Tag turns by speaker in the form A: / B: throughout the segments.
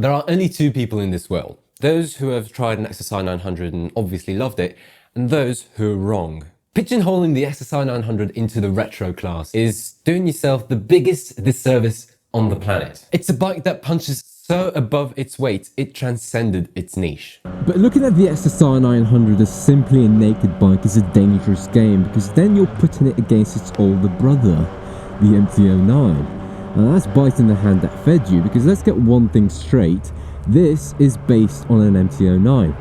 A: There are only two people in this world. Those who have tried an XSR900 and obviously loved it, and those who are wrong. Pigeonholing the XSR900 into the retro class is doing yourself the biggest disservice on the planet. It's a bike that punches so above its weight, it transcended its niche.
B: But looking at the XSR900 as simply a naked bike is a dangerous game, because then you're putting it against its older brother, the MT-09. Now that's biting the hand that fed you, because let's get one thing straight, this is based on an MT-09.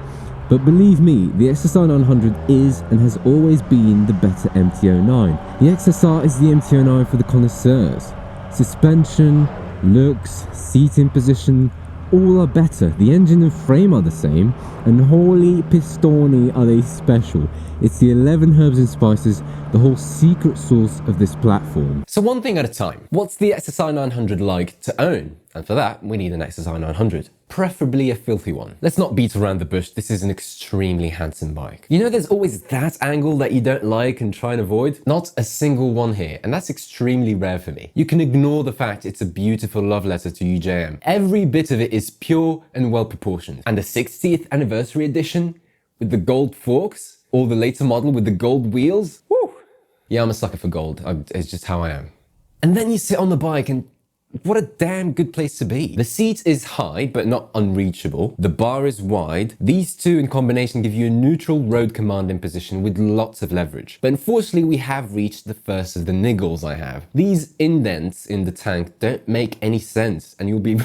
B: But believe me, the XSR900 is and has always been the better MT-09. The XSR is the MT-09 for the connoisseurs. Suspension, looks, seating position, all are better. The engine and frame are the same, and holy pistoni are they special. It's the 11 herbs and spices, the whole secret sauce of this platform.
A: So one thing at a time, what's the XSR900 like to own? And for that, we need an XSR900. Preferably a filthy one. Let's not beat around the bush, this is an extremely handsome bike. You know there's always that angle that you don't like and try and avoid? Not a single one here, and that's extremely rare for me. You can ignore the fact it's a beautiful love letter to UJM. Every bit of it is pure and well proportioned. And the 60th anniversary edition with the gold forks, or the later model with the gold wheels, woo! Yeah, I'm a sucker for gold, it's just how I am. And then you sit on the bike and what a damn good place to be. The seat is high, but not unreachable. The bar is wide. These two in combination give you a neutral road commanding position with lots of leverage. But unfortunately, we have reached the first of the niggles I have. These indents in the tank don't make any sense, and you'll be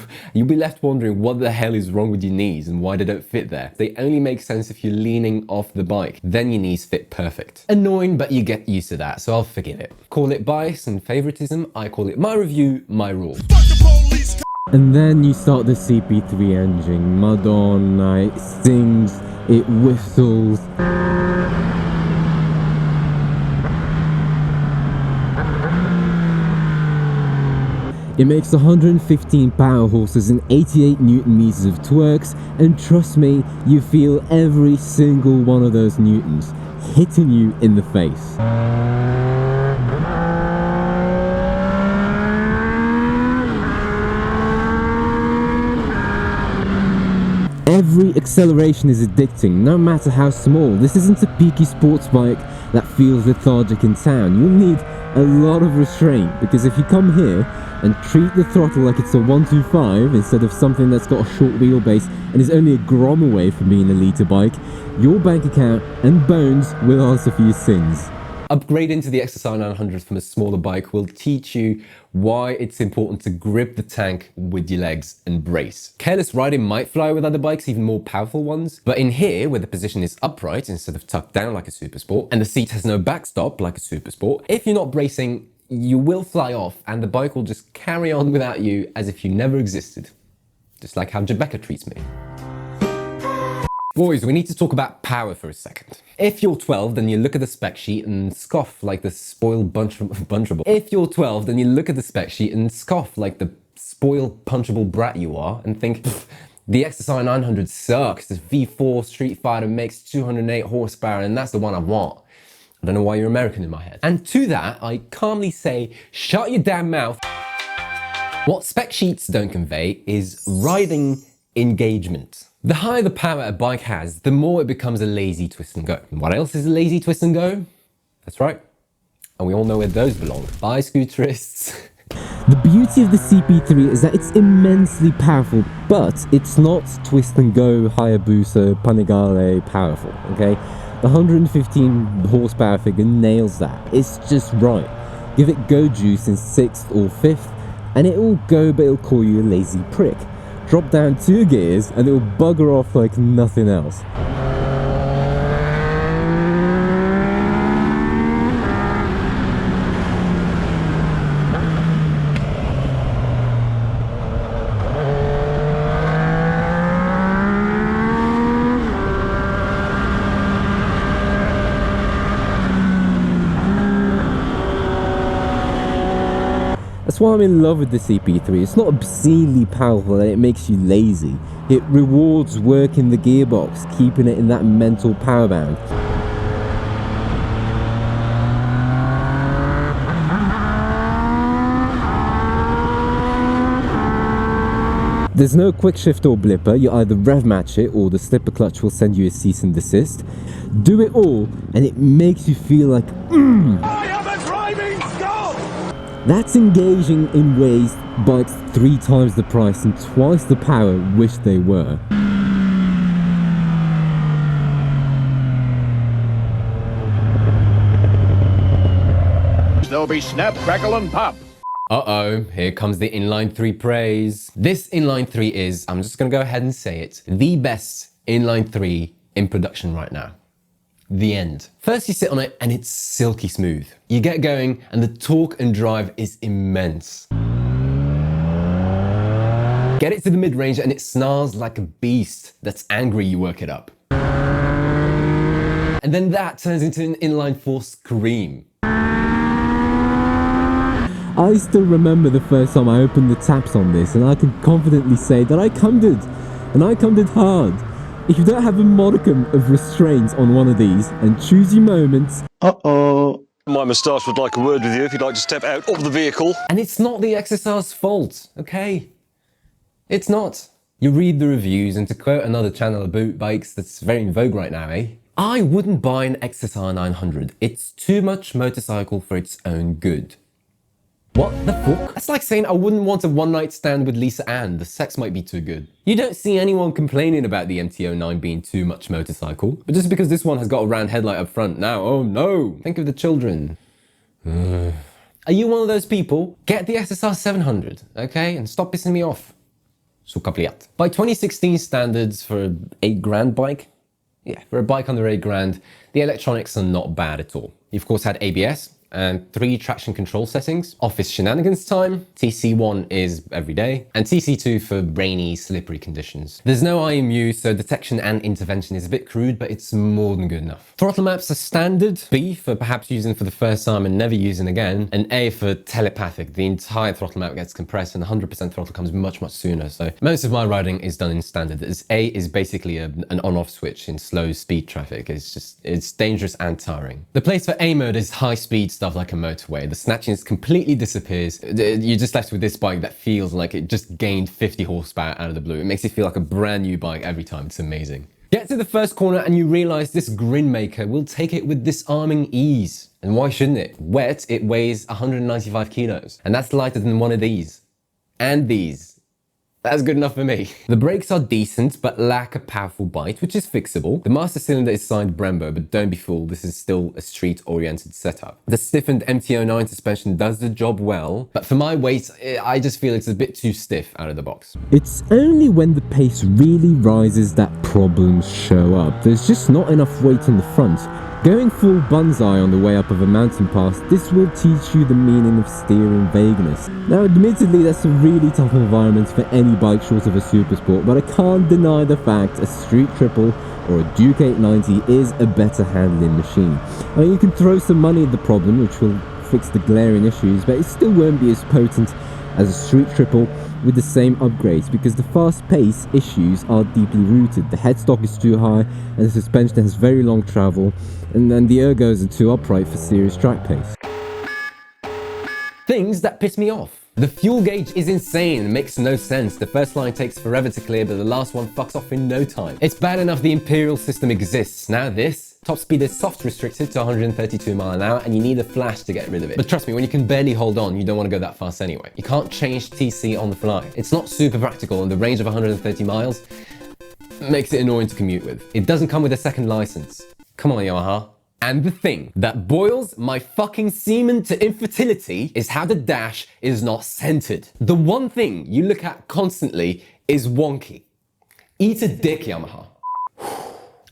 A: left wondering what the hell is wrong with your knees and why they don't fit there. They only make sense if you're leaning off the bike. Then your knees fit perfect. Annoying, but you get used to that, so I'll forgive it. Call it bias and favoritism. I call it my review, my rule.
B: And then you start the CP3 engine, mud on, it sings, it whistles. It makes 115 power horses and 88 newton meters of twerks, and trust me, you feel every single one of those newtons hitting you in the face. Every acceleration is addicting, no matter how small. This isn't a peaky sports bike that feels lethargic in town. You'll need a lot of restraint, because if you come here and treat the throttle like it's a 125 instead of something that's got a short wheelbase and is only a grom away from being a liter bike, your bank account and bones will answer for your sins.
A: Upgrading to the XSR900 from a smaller bike will teach you why it's important to grip the tank with your legs and brace. Careless riding might fly with other bikes, even more powerful ones, but in here, where the position is upright instead of tucked down like a Super Sport, and the seat has no backstop like a Super Sport, if you're not bracing, you will fly off and the bike will just carry on without you as if you never existed. Just like how Jebecca treats me. Boys, we need to talk about power for a second. If you're 12, then you look at the spec sheet and scoff like the spoiled bunchable. If you're 12, then you look at the spec sheet and scoff like the spoiled punchable brat you are and think, the XSR900 sucks. This V4 Street Fighter makes 208 horsepower and that's the one I want. I don't know why you're American in my head. And to that, I calmly say, shut your damn mouth. What spec sheets don't convey is riding engagement. The higher the power a bike has, the more it becomes a lazy twist and go. And what else is a lazy twist and go? That's right. And we all know where those belong. Bye, scooterists.
B: The beauty of the CP3 is that it's immensely powerful, but it's not twist and go, Hayabusa, Panigale powerful, okay? The 115 horsepower figure nails that. It's just right. Give it go juice in 6th or 5th, and it will go, but it'll call you a lazy prick. Drop down 2 gears and it will bugger off like nothing else. That's why I'm in love with the CP3. It's not obscenely powerful and it makes you lazy. It rewards working the gearbox, keeping it in that mental power band. There's no quick shift or blipper, you either rev match it or the slipper clutch will send you a cease and desist. Do it all and it makes you feel like,
C: I am a driving god!
B: That's engaging in ways bikes 3 times the price and twice the power wish they were.
C: There'll be snap, crackle and pop.
A: Uh-oh, here comes the inline 3 praise. This inline 3 is, I'm just gonna go ahead and say it, the best inline 3 in production right now. The end. First you sit on it and it's silky smooth. You get going and the torque and drive is immense. Get it to the mid-range and it snarls like a beast that's angry you work it up. And then that turns into an inline 4 scream.
B: I still remember the first time I opened the taps on this, and I can confidently say that I cummed it, and I cummed it hard. If you don't have a modicum of restraint on one of these and choose your moments...
D: My moustache would like a word with you if you'd like to step out of the vehicle.
A: And it's not the XSR's fault, okay? It's not. You read the reviews, and to quote another channel of boot bikes that's very in vogue right now, eh? I wouldn't buy an XSR900. It's too much motorcycle for its own good. What the fuck? That's like saying I wouldn't want a one-night stand with Lisa Ann. The sex might be too good. You don't see anyone complaining about the MT-09 being too much motorcycle. But just because this one has got a round headlight up front now, oh no! Think of the children. Are you one of those people? Get the XSR900, okay? And stop pissing me off. Sukapliat. By 2016 standards for an 8 grand bike, yeah, for a bike under 8 grand, the electronics are not bad at all. You of course had ABS, and 3 traction control settings. Office shenanigans time, TC1 is every day, and TC2 for rainy, slippery conditions. There's no IMU, so detection and intervention is a bit crude, but it's more than good enough. Throttle maps are standard, B for perhaps using for the first time and never using again, and A for telepathic. The entire throttle map gets compressed and 100% throttle comes much, much sooner. So most of my riding is done in standard. As A is basically an on-off switch in slow speed traffic. It's dangerous and tiring. The place for A mode is high speed stuff like a motorway. The snatching completely disappears. You're just left with this bike that feels like it just gained 50 horsepower out of the blue. It makes you feel like a brand new bike every time. It's amazing. Get to the first corner and you realize this grin maker will take it with disarming ease. And why shouldn't it? Wet, it weighs 195 kilos. And that's lighter than one of these. And these. That's good enough for me. The brakes are decent, but lack a powerful bite, which is fixable. The master cylinder is signed Brembo, but don't be fooled, this is still a street-oriented setup. The stiffened MT-09 suspension does the job well, but for my weight, I just feel it's a bit too stiff out of the box.
B: It's only when the pace really rises that problems show up. There's just not enough weight on the front. Going full banzai on the way up of a mountain pass, this will teach you the meaning of steering vagueness. Now admittedly that's a really tough environment for any bike short of a supersport, but I can't deny the fact a Street Triple or a Duke 890 is a better handling machine. I mean, you can throw some money at the problem, which will fix the glaring issues, but it still won't be as potent as a Street Triple with the same upgrades, because the fast pace issues are deeply rooted. The headstock is too high and the suspension has very long travel, and then the ergos are too upright for serious track pace.
A: Things that piss me off. The fuel gauge is insane and makes no sense. The first line takes forever to clear, but the last one fucks off in no time. It's bad enough the Imperial system exists. Now this, top speed is soft restricted to 132 miles an hour and you need a flash to get rid of it. But trust me, when you can barely hold on, you don't want to go that fast anyway. You can't change TC on the fly. It's not super practical, and the range of 130 miles makes it annoying to commute with. It doesn't come with a second license. Come on, Yamaha. And the thing that boils my fucking semen to infertility is how the dash is not centered. The one thing you look at constantly is wonky. Eat a dick, Yamaha.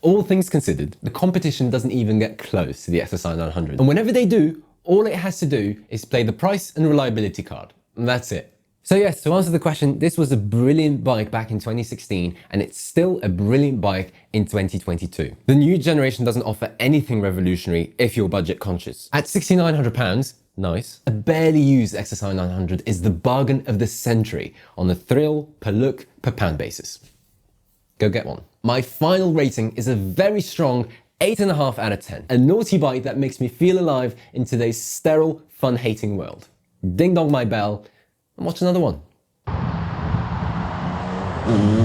A: All things considered, the competition doesn't even get close to the XSR900. And whenever they do, all it has to do is play the price and reliability card. And that's it. So yes, to answer the question, this was a brilliant bike back in 2016, and it's still a brilliant bike in 2022. The new generation doesn't offer anything revolutionary if you're budget conscious. At £6,900, nice, a barely used XSR900 is the bargain of the century on the thrill per look per pound basis. Go get one. My final rating is a very strong 8.5 out of 10. A naughty bike that makes me feel alive in today's sterile, fun-hating world. Ding dong my bell, and watch another one. Ooh.